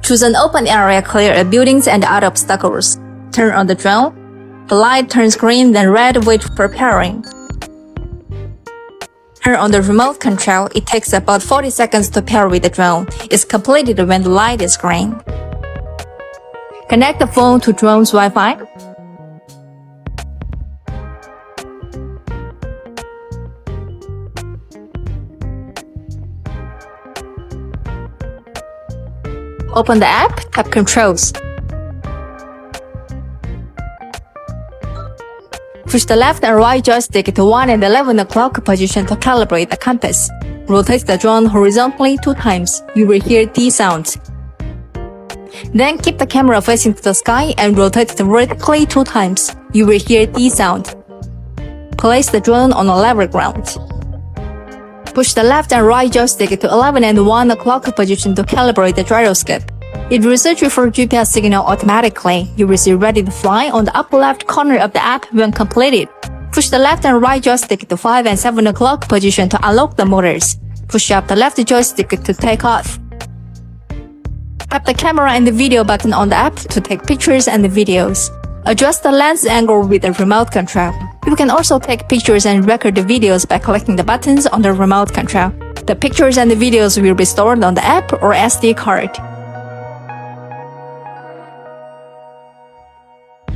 Choose an open area clear of buildings and other obstacles. Turn on the drone. The light turns green then red, wait for pairing. Turn on the remote control. It takes about 40 seconds to pair with the drone. It's completed when the light is green. Connect the phone to drone's Wi-Fi. Open the app, tap Controls. Push the left and right joystick to 1 and 11 o'clock position to calibrate the compass. Rotate the drone horizontally 2 times. You will hear D sounds. Then keep the camera facing to the sky and rotate it vertically 2 times. You will hear D sound. Place the drone on a level ground. Push the left and right joystick to 11 and 1 o'clock position to calibrate the gyroscope. It will search for GPS signal automatically. You will see ready to fly on the upper left corner of the app when completed. Push the left and right joystick to 5 and 7 o'clock position to unlock the motors. Push up the left joystick to take off. Tap the camera and the video button on the app to take pictures and videos. Adjust the lens angle with the remote control. You can also take pictures and record the videos by clicking the buttons on the remote control. The pictures and the videos will be stored on the app or SD card.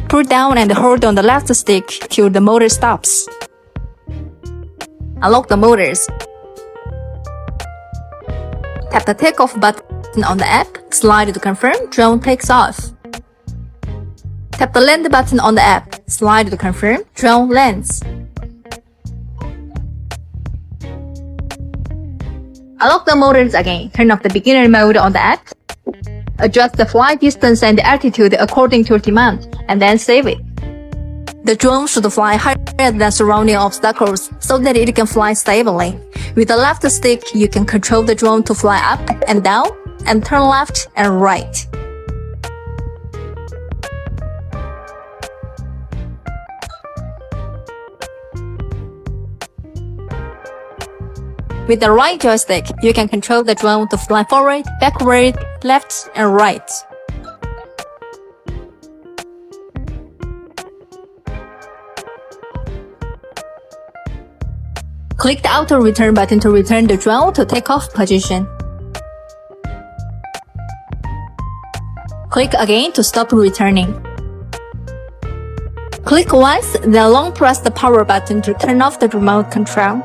Pull down and hold on the left stick till the motor stops. Unlock the motors. Tap the takeoff button on the app. Slide to confirm. Drone takes off. Tap the land button on the app. Slide to confirm. Drone lands. Unlock the motors again. Turn off the beginner mode on the app. Adjust the flight distance and altitude according to your demand, and then save it. The drone should fly higher than surrounding obstacles so that it can fly stably. With the left stick, you can control the drone to fly up and down, and turn left and right. With the right joystick, you can control the drone to fly forward, backward, left, and right. Click the auto return button to return the drone to takeoff position. Click again to stop returning. Click once, then long press the power button to turn off the remote control.